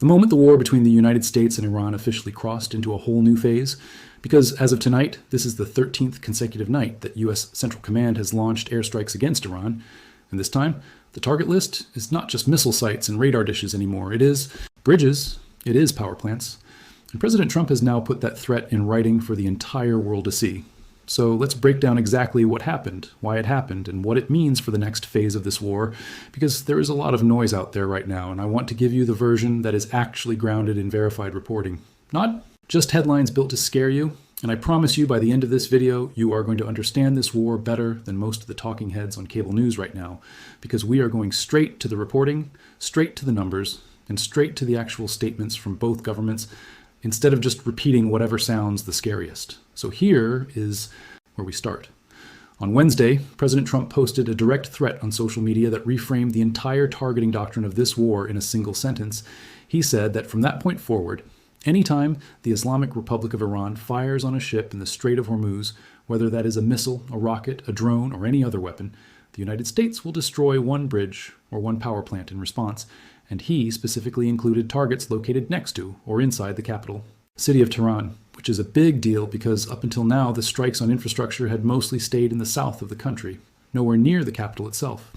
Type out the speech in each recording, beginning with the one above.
The moment the war between the United States and Iran officially crossed into a whole new phase, because as of tonight, this is the 13th consecutive night that U.S. Central Command has launched airstrikes against Iran, and this time, the target list is not just missile sites and radar dishes anymore. It is bridges, it is power plants, and President Trump has now put that threat in writing for the entire world to see. So let's break down exactly what happened, why it happened, and what it means for the next phase of this war, because there is a lot of noise out there right now, and I want to give you the version that is actually grounded in verified reporting. Not just headlines built to scare you, and I promise you by the end of this video, you are going to understand this war better than most of the talking heads on cable news right now, because we are going straight to the reporting, straight to the numbers, and straight to the actual statements from both governments, instead of just repeating whatever sounds the scariest. So here is where we start. On Wednesday, President Trump posted a direct threat on social media that reframed the entire targeting doctrine of this war in a single sentence. He said that from that point forward, anytime the Islamic Republic of Iran fires on a ship in the Strait of Hormuz, whether that is a missile, a rocket, a drone, or any other weapon, the United States will destroy one bridge or one power plant in response, and he specifically included targets located next to or inside the capital city of Tehran, which is a big deal because up until now the strikes on infrastructure had mostly stayed in the south of the country, nowhere near the capital itself.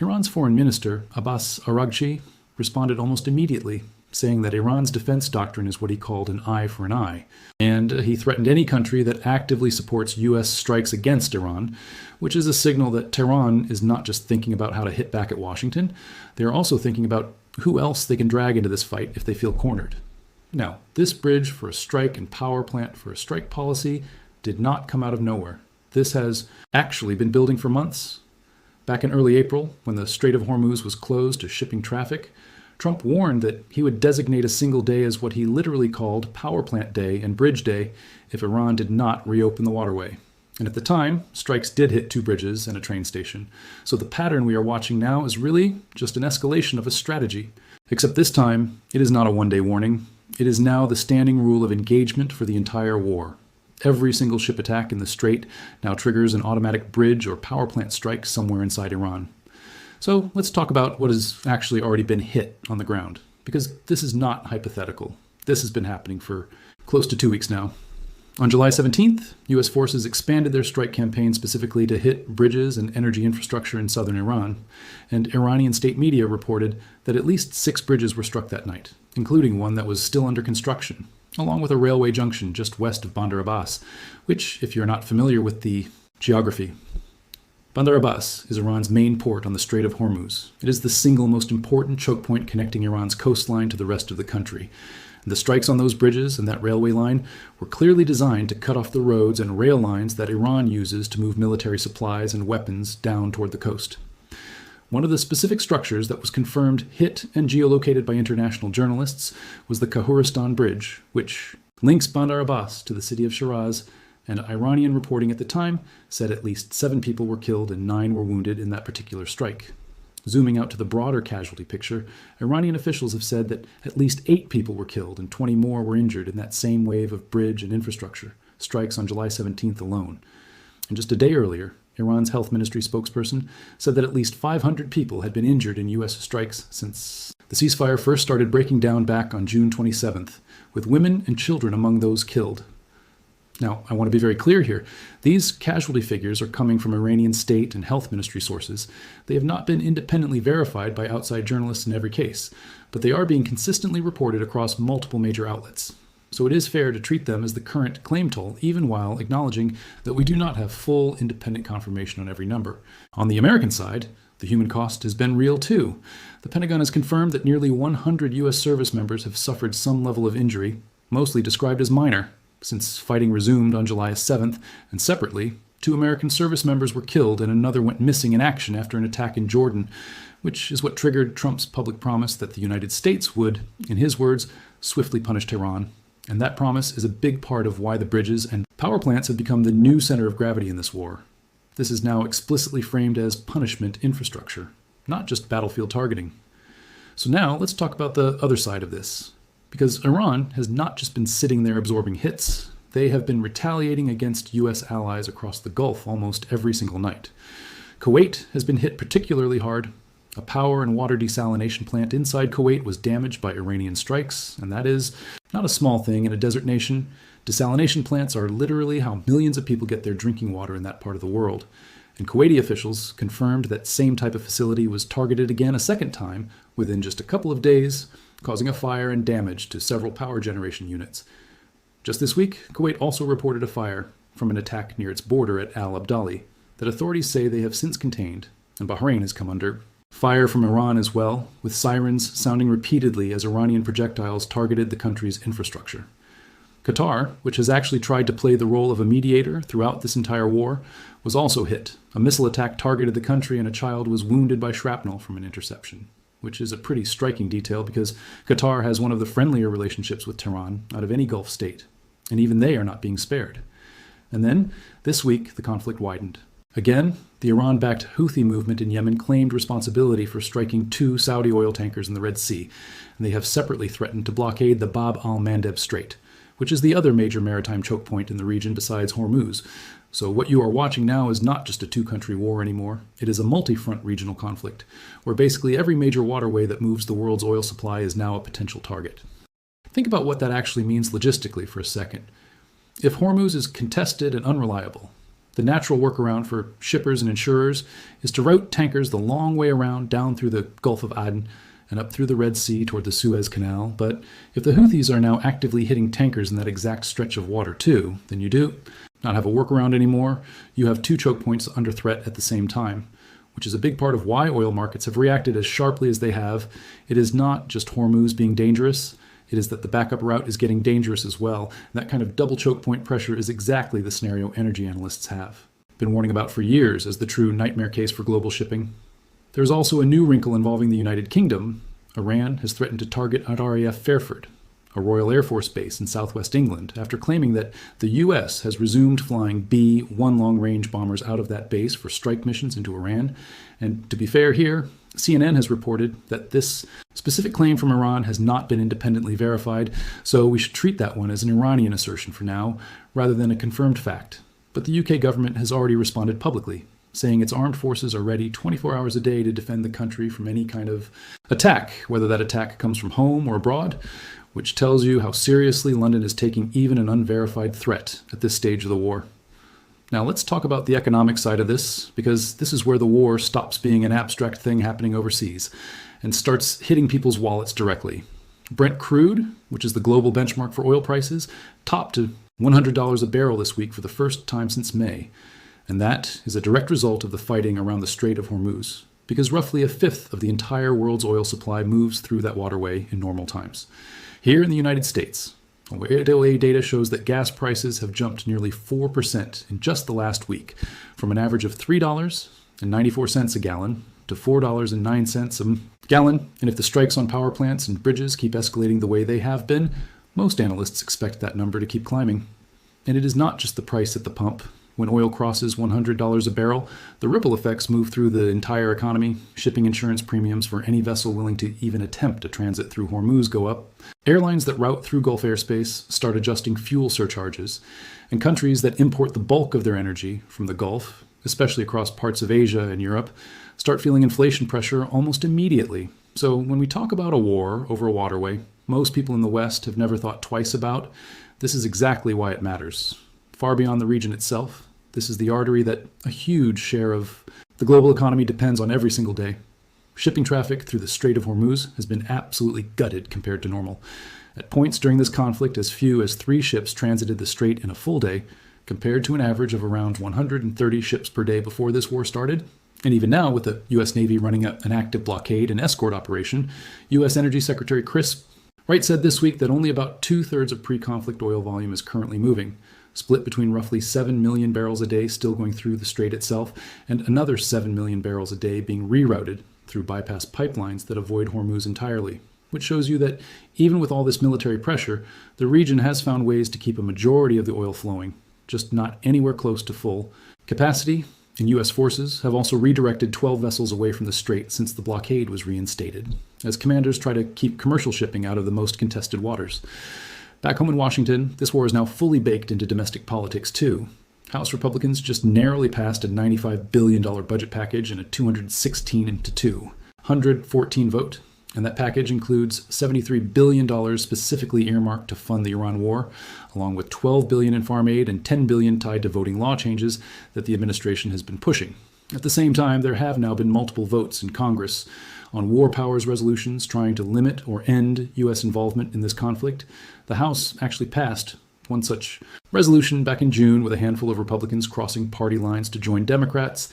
Iran's foreign minister, Abbas Araghchi, responded almost immediately, saying that Iran's defense doctrine is what he called an eye for an eye, and he threatened any country that actively supports U.S. strikes against Iran, which is a signal that Tehran is not just thinking about how to hit back at Washington, they're also thinking about who else they can drag into this fight if they feel cornered. Now, this bridge for a strike and power plant for a strike policy did not come out of nowhere. This has actually been building for months. Back in early April, when the Strait of Hormuz was closed to shipping traffic, Trump warned that he would designate a single day as what he literally called Power Plant Day and Bridge Day if Iran did not reopen the waterway. And at the time, strikes did hit 2 bridges and a train station. So the pattern we are watching now is really just an escalation of a strategy. Except this time, it is not a one-day warning. It is now the standing rule of engagement for the entire war. Every single ship attack in the strait now triggers an automatic bridge or power plant strike somewhere inside Iran. So let's talk about what has actually already been hit on the ground, because this is not hypothetical. This has been happening for close to 2 weeks now. On July 17th, U.S. forces expanded their strike campaign specifically to hit bridges and energy infrastructure in southern Iran, and Iranian state media reported that at least 6 bridges were struck that night, including one that was still under construction, along with a railway junction just west of Bandar Abbas, which, if you're not familiar with the geography, Bandar Abbas is Iran's main port on the Strait of Hormuz. It is the single most important choke point connecting Iran's coastline to the rest of the country. The strikes on those bridges and that railway line were clearly designed to cut off the roads and rail lines that Iran uses to move military supplies and weapons down toward the coast. One of the specific structures that was confirmed hit and geolocated by international journalists was the Khahuristan Bridge, which links Bandar Abbas to the city of Shiraz, and Iranian reporting at the time said at least 7 people were killed and 9 were wounded in that particular strike. Zooming out to the broader casualty picture, Iranian officials have said that at least 8 people were killed and 20 more were injured in that same wave of bridge and infrastructure strikes on July 17th alone. And just a day earlier, Iran's health ministry spokesperson said that at least 500 people had been injured in U.S. strikes since the ceasefire first started breaking down back on June 27th, with women and children among those killed. Now, I want to be very clear here. These casualty figures are coming from Iranian state and health ministry sources. They have not been independently verified by outside journalists in every case, but they are being consistently reported across multiple major outlets. So it is fair to treat them as the current claim toll, even while acknowledging that we do not have full independent confirmation on every number. On the American side, the human cost has been real too. The Pentagon has confirmed that nearly 100 U.S. service members have suffered some level of injury, mostly described as minor, since fighting resumed on July 7th, and separately, 2 American service members were killed and another went missing in action after an attack in Jordan, which is what triggered Trump's public promise that the United States would, in his words, swiftly punish Tehran. And that promise is a big part of why the bridges and power plants have become the new center of gravity in this war. This is now explicitly framed as punishment infrastructure, not just battlefield targeting. So now let's talk about the other side of this. Because Iran has not just been sitting there absorbing hits, they have been retaliating against U.S. allies across the Gulf almost every single night. Kuwait has been hit particularly hard, A power and water desalination plant inside Kuwait was damaged by Iranian strikes, and that is not a small thing in a desert nation. Desalination plants are literally how millions of people get their drinking water in that part of the world. And Kuwaiti officials confirmed that same type of facility was targeted again a second time within just a couple of days, causing a fire and damage to several power generation units. Just this week, Kuwait also reported a fire from an attack near its border at Al Abdali that authorities say they have since contained, and Bahrain has come under fire from Iran as well, with sirens sounding repeatedly as Iranian projectiles targeted the country's infrastructure. Qatar, which has actually tried to play the role of a mediator throughout this entire war, was also hit. A missile attack targeted the country and a child was wounded by shrapnel from an interception, which is a pretty striking detail because Qatar has one of the friendlier relationships with Tehran out of any Gulf state, and even they are not being spared. And then, this week, the conflict widened. Again, the Iran-backed Houthi movement in Yemen claimed responsibility for striking 2 Saudi oil tankers in the Red Sea, and they have separately threatened to blockade the Bab al-Mandeb Strait, which is the other major maritime choke point in the region besides Hormuz. So what you are watching now is not just a 2-country war anymore. It is a multi-front regional conflict, where basically every major waterway that moves the world's oil supply is now a potential target. Think about what that actually means logistically for a second. If Hormuz is contested and unreliable, the natural workaround for shippers and insurers is to route tankers the long way around down through the Gulf of Aden and up through the Red Sea toward the Suez Canal. But if the Houthis are now actively hitting tankers in that exact stretch of water too, then you do not have a workaround anymore. You have 2 choke points under threat at the same time, which is a big part of why oil markets have reacted as sharply as they have. It is not just Hormuz being dangerous. It is that the backup route is getting dangerous as well. And that kind of double choke point pressure is exactly the scenario energy analysts have been warning about for years as the true nightmare case for global shipping. There's also a new wrinkle involving the United Kingdom. Iran has threatened to target at RAF Fairford, a Royal Air Force base in southwest England, after claiming that the US has resumed flying B-1 long-range bombers out of that base for strike missions into Iran. And to be fair here, CNN has reported that this specific claim from Iran has not been independently verified, so we should treat that one as an Iranian assertion for now, rather than a confirmed fact. But the UK government has already responded publicly, saying its armed forces are ready 24 hours a day to defend the country from any kind of attack, whether that attack comes from home or abroad, which tells you how seriously London is taking even an unverified threat at this stage of the war. Now let's talk about the economic side of this, because this is where the war stops being an abstract thing happening overseas and starts hitting people's wallets directly. Brent crude, which is the global benchmark for oil prices, topped to $100 a barrel this week for the first time since May. And that is a direct result of the fighting around the Strait of Hormuz, because roughly 1/5 of the entire world's oil supply moves through that waterway in normal times. Here in the United States, OA data shows that gas prices have jumped nearly 4% in just the last week, from an average of $3.94 a gallon to $4.09 a gallon. And if the strikes on power plants and bridges keep escalating the way they have been, most analysts expect that number to keep climbing. And it is not just the price at the pump. When oil crosses $100 a barrel, the ripple effects move through the entire economy. Shipping insurance premiums for any vessel willing to even attempt a transit through Hormuz go up. Airlines that route through Gulf airspace start adjusting fuel surcharges. And countries that import the bulk of their energy from the Gulf, especially across parts of Asia and Europe, start feeling inflation pressure almost immediately. So when we talk about a war over a waterway, most people in the West have never thought twice about. This is exactly why it matters. Far beyond the region itself, this is the artery that a huge share of the global economy depends on every single day. Shipping traffic through the Strait of Hormuz has been absolutely gutted compared to normal. At points during this conflict, as few as 3 ships transited the strait in a full day, compared to an average of around 130 ships per day before this war started. And even now, with the U.S. Navy running an active blockade and escort operation, U.S. Energy Secretary Chris Wright said this week that only about 2/3 of pre-conflict oil volume is currently moving, split between roughly 7 million barrels a day still going through the strait itself, and another 7 million barrels a day being rerouted through bypass pipelines that avoid Hormuz entirely, which shows you that even with all this military pressure, the region has found ways to keep a majority of the oil flowing, just not anywhere close to full capacity. And U.S. forces have also redirected 12 vessels away from the strait since the blockade was reinstated, as commanders try to keep commercial shipping out of the most contested waters. Back home in Washington, this war is now fully baked into domestic politics too. House Republicans just narrowly passed a $95 billion budget package and a 216-2. 114 vote. And that package includes $73 billion specifically earmarked to fund the Iran war, along with $12 billion in farm aid and $10 billion tied to voting law changes that the administration has been pushing. At the same time, there have now been multiple votes in Congress on war powers resolutions trying to limit or end U.S. involvement in this conflict. The House actually passed one such resolution back in June with a handful of Republicans crossing party lines to join Democrats,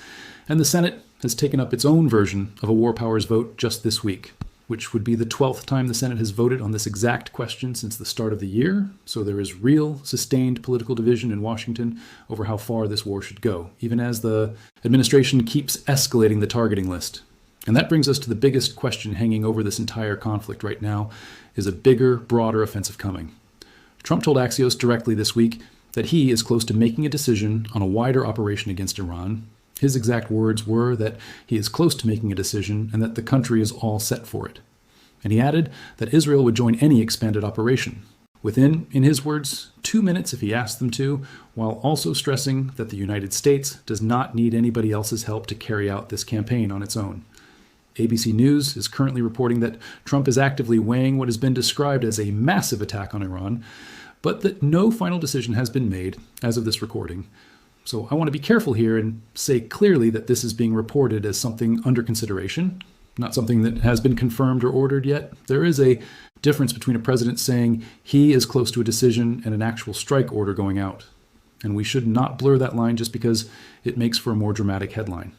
and the Senate has taken up its own version of a war powers vote just this week, which would be the 12th time the Senate has voted on this exact question since the start of the year. So there is real, sustained political division in Washington over how far this war should go, even as the administration keeps escalating the targeting list. And that brings us to the biggest question hanging over this entire conflict right now: is a bigger, broader offensive coming? Trump told Axios directly this week that he is close to making a decision on a wider operation against Iran. His exact words were that he is close to making a decision and that the country is all set for it. And he added that Israel would join any expanded operation within, in his words, 2 minutes if he asked them to, while also stressing that the United States does not need anybody else's help to carry out this campaign on its own. ABC News is currently reporting that Trump is actively weighing what has been described as a massive attack on Iran, but that no final decision has been made as of this recording. So I want to be careful here and say clearly that this is being reported as something under consideration, not something that has been confirmed or ordered yet. There is a difference between a president saying he is close to a decision and an actual strike order going out. And we should not blur that line just because it makes for a more dramatic headline.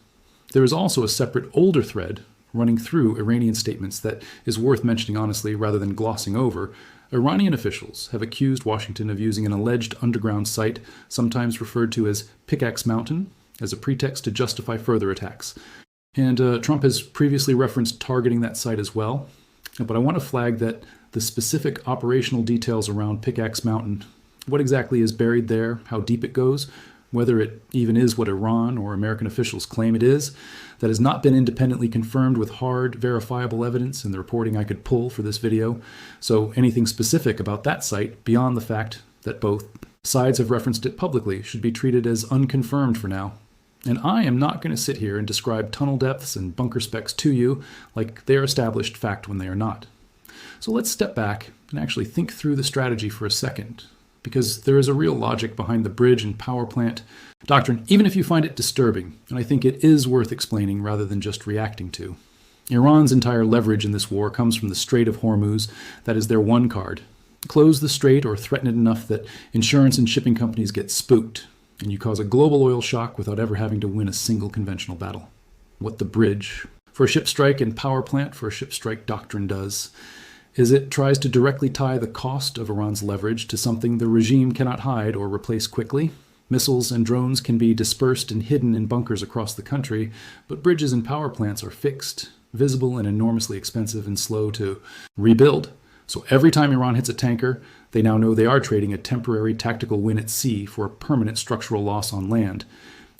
There is also a separate older thread running through Iranian statements that is worth mentioning honestly rather than glossing over. Iranian officials have accused Washington of using an alleged underground site, sometimes referred to as Pickaxe Mountain, as a pretext to justify further attacks. And Trump has previously referenced targeting that site as well. But I want to flag that the specific operational details around Pickaxe Mountain, what exactly is buried there, how deep it goes, whether it even is what Iran or American officials claim it is, that has not been independently confirmed with hard, verifiable evidence in the reporting I could pull for this video. So anything specific about that site, beyond the fact that both sides have referenced it publicly, should be treated as unconfirmed for now. And I am not going to sit here and describe tunnel depths and bunker specs to you like they are established fact when they are not. So let's step back and actually think through the strategy for a second, because there is a real logic behind the bridge and power plant doctrine, even if you find it disturbing, and I think it is worth explaining rather than just reacting to. Iran's entire leverage in this war comes from the Strait of Hormuz. That is their one card. Close the strait or threaten it enough that insurance and shipping companies get spooked, and you cause a global oil shock without ever having to win a single conventional battle. What the bridge for a ship strike and power plant for a ship strike doctrine does is it tries to directly tie the cost of Iran's leverage to something the regime cannot hide or replace quickly. Missiles and drones can be dispersed and hidden in bunkers across the country, but bridges and power plants are fixed, visible, and enormously expensive and slow to rebuild. So every time Iran hits a tanker, they now know they are trading a temporary tactical win at sea for a permanent structural loss on land.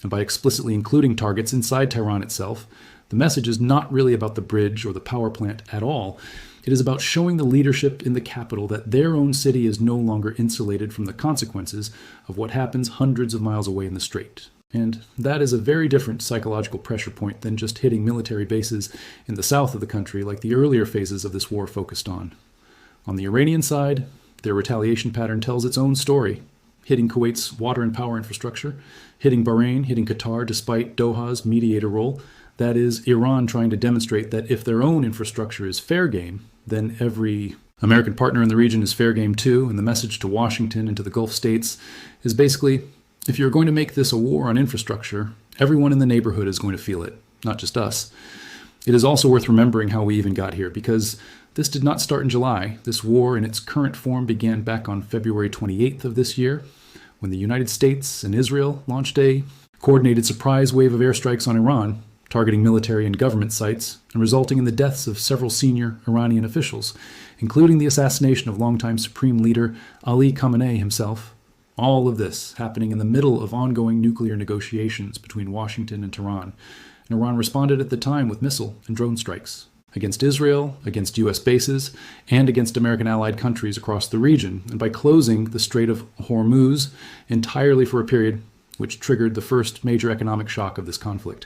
And by explicitly including targets inside Tehran itself, the message is not really about the bridge or the power plant at all. It is about showing the leadership in the capital that their own city is no longer insulated from the consequences of what happens hundreds of miles away in the strait. And that is a very different psychological pressure point than just hitting military bases in the south of the country like the earlier phases of this war focused on. On the Iranian side, their retaliation pattern tells its own story, hitting Kuwait's water and power infrastructure, hitting Bahrain, hitting Qatar despite Doha's mediator role. That is Iran trying to demonstrate that if their own infrastructure is fair game, then every American partner in the region is fair game too, and the message to Washington and to the Gulf states is basically, if you're going to make this a war on infrastructure, everyone in the neighborhood is going to feel it, not just us. It is also worth remembering how we even got here, because this did not start in July. This war in its current form began back on February 28th of this year, when the United States and Israel launched a coordinated surprise wave of airstrikes on Iran, targeting military and government sites, and resulting in the deaths of several senior Iranian officials, including the assassination of longtime Supreme Leader Ali Khamenei himself. All of this happening in the middle of ongoing nuclear negotiations between Washington and Tehran. And Iran responded at the time with missile and drone strikes against Israel, against U.S. bases, and against American allied countries across the region, and by closing the Strait of Hormuz entirely for a period which triggered the first major economic shock of this conflict.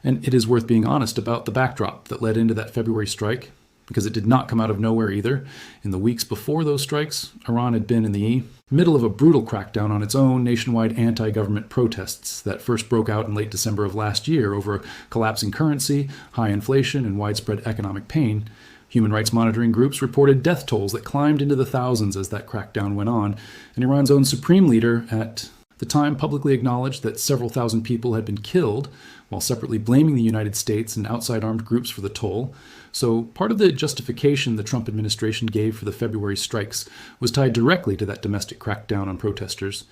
And it is worth being honest about the backdrop that led into that February strike, because it did not come out of nowhere either. In the weeks before those strikes, Iran had been in the middle of a brutal crackdown on its own nationwide anti-government protests that first broke out in late December of last year over collapsing currency, high inflation, and widespread economic pain. Human rights monitoring groups reported death tolls that climbed into the thousands as that crackdown went on, and Iran's own supreme leader at the time publicly acknowledged that several thousand people had been killed, while separately blaming the United States and outside armed groups for the toll. So part of the justification the Trump administration gave for the February strikes was tied directly to that domestic crackdown on protesters,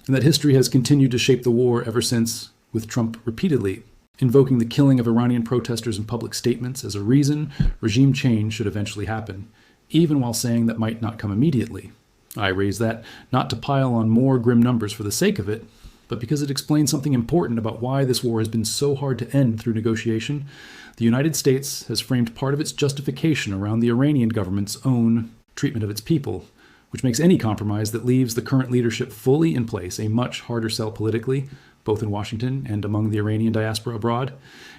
and that history has continued to shape the war ever since, with Trump repeatedly invoking the killing of Iranian protesters in public statements as a reason regime change should eventually happen, even while saying that might not come immediately. I raise that not to pile on more grim numbers for the sake of it, but because it explains something important about why this war has been so hard to end through negotiation. The United States has framed part of its justification around the Iranian government's own treatment of its people, which makes any compromise that leaves the current leadership fully in place a much harder sell politically, both in Washington and among the Iranian diaspora abroad.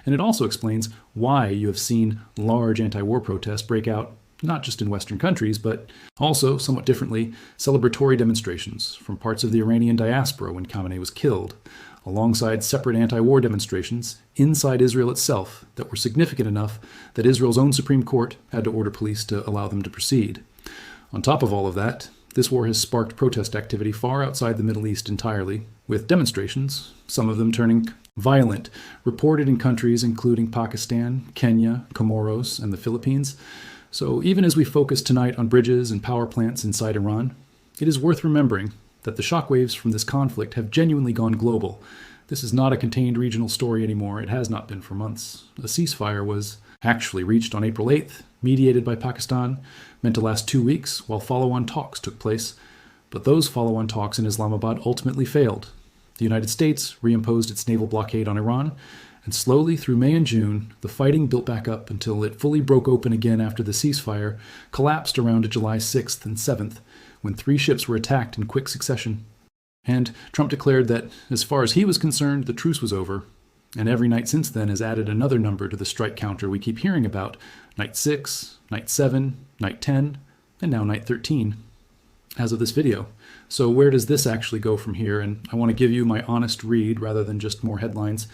And it also explains why you have seen large anti-war protests break out, not just in Western countries, but also, somewhat differently, celebratory demonstrations from parts of the Iranian diaspora when Khamenei was killed, alongside separate anti-war demonstrations inside Israel itself that were significant enough that Israel's own Supreme Court had to order police to allow them to proceed. On top of all of that, this war has sparked protest activity far outside the Middle East entirely, with demonstrations, some of them turning violent, reported in countries including Pakistan, Kenya, Comoros, and the Philippines. So even as we focus tonight on bridges and power plants inside Iran, it is worth remembering that the shockwaves from this conflict have genuinely gone global. This is not a contained regional story anymore. It has not been for months. A ceasefire was actually reached on April 8th, mediated by Pakistan, meant to last 2 weeks while follow-on talks took place. But those follow-on talks in Islamabad ultimately failed. The United States reimposed its naval blockade on Iran, and slowly through May and June, the fighting built back up until it fully broke open again after the ceasefire collapsed around July 6th and 7th, when 3 ships were attacked in quick succession. And Trump declared that, as far as he was concerned, the truce was over. And every night since then has added another number to the strike counter we keep hearing about: night 6, night 7, night 10, and now night 13, as of this video. So where does this actually go from here? And I want to give you my honest read rather than just more headlines.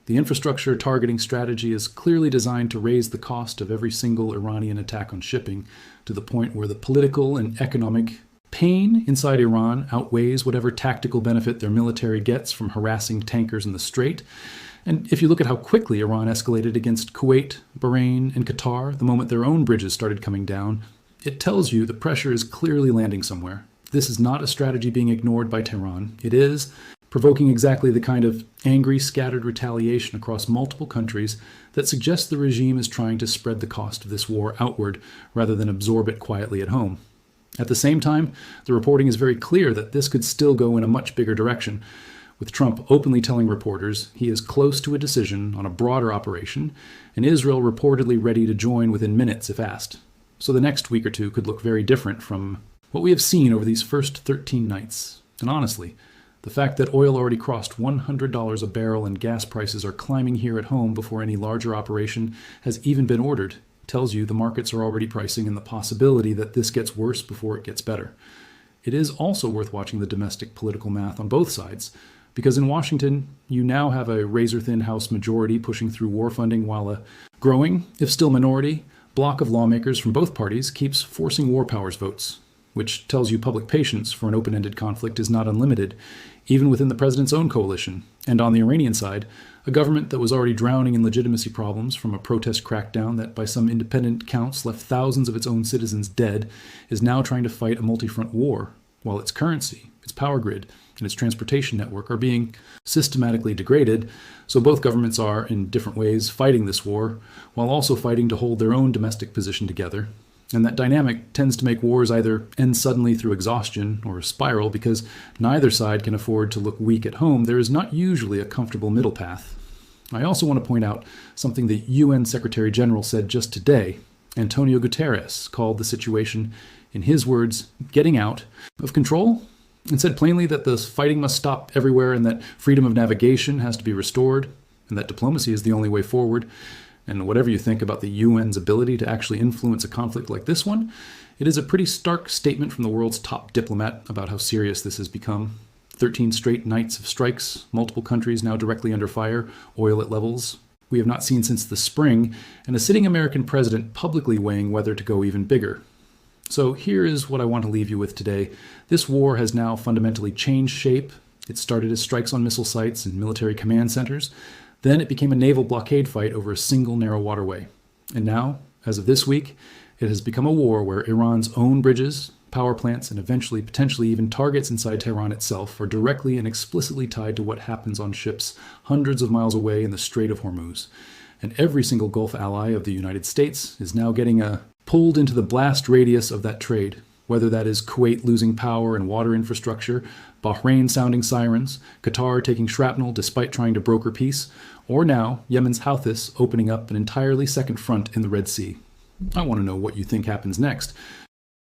The infrastructure targeting strategy is clearly designed to raise the cost of every single Iranian attack on shipping to the point where the political and economic pain inside Iran outweighs whatever tactical benefit their military gets from harassing tankers in the Strait. And if you look at how quickly Iran escalated against Kuwait, Bahrain, and Qatar the moment their own bridges started coming down, it tells you the pressure is clearly landing somewhere. This is not a strategy being ignored by Tehran. It is provoking exactly the kind of angry, scattered retaliation across multiple countries that suggests the regime is trying to spread the cost of this war outward rather than absorb it quietly at home. At the same time, the reporting is very clear that this could still go in a much bigger direction, with Trump openly telling reporters he is close to a decision on a broader operation, and Israel reportedly ready to join within minutes if asked. So the next week or two could look very different from what we have seen over these first 13 nights. And honestly, the fact that oil already crossed $100 a barrel and gas prices are climbing here at home before any larger operation has even been ordered tells you the markets are already pricing in the possibility that this gets worse before it gets better. It is also worth watching the domestic political math on both sides, because in Washington, you now have a razor-thin House majority pushing through war funding while a growing, if still minority, bloc of lawmakers from both parties keeps forcing war powers votes, which tells you public patience for an open-ended conflict is not unlimited, even within the president's own coalition. And on the Iranian side, a government that was already drowning in legitimacy problems from a protest crackdown that by some independent counts left thousands of its own citizens dead is now trying to fight a multi-front war, while its currency, its power grid, and its transportation network are being systematically degraded. So both governments are, in different ways, fighting this war, while also fighting to hold their own domestic position together. And that dynamic tends to make wars either end suddenly through exhaustion or a spiral, because neither side can afford to look weak at home. There is not usually a comfortable middle path. I also want to point out something the UN Secretary General said just today. Antonio Guterres called the situation, in his words, getting out of control, and said plainly that the fighting must stop everywhere and that freedom of navigation has to be restored. and that diplomacy is the only way forward. And whatever you think about the UN's ability to actually influence a conflict like this one, it is a pretty stark statement from the world's top diplomat about how serious this has become. 13 straight nights of strikes, multiple countries now directly under fire, oil at levels we have not seen since the spring, and a sitting American president publicly weighing whether to go even bigger. So here is what I want to leave you with today. This war has now fundamentally changed shape. It started as strikes on missile sites and military command centers. Then it became a naval blockade fight over a single narrow waterway. And now, as of this week, it has become a war where Iran's own bridges, power plants, and eventually potentially even targets inside Tehran itself are directly and explicitly tied to what happens on ships hundreds of miles away in the Strait of Hormuz. And every single Gulf ally of the United States is now getting pulled into the blast radius of that trade, whether that is Kuwait losing power and water infrastructure, Bahrain sounding sirens, Qatar taking shrapnel despite trying to broker peace, or now Yemen's Houthis opening up an entirely second front in the Red Sea. I want to know what you think happens next.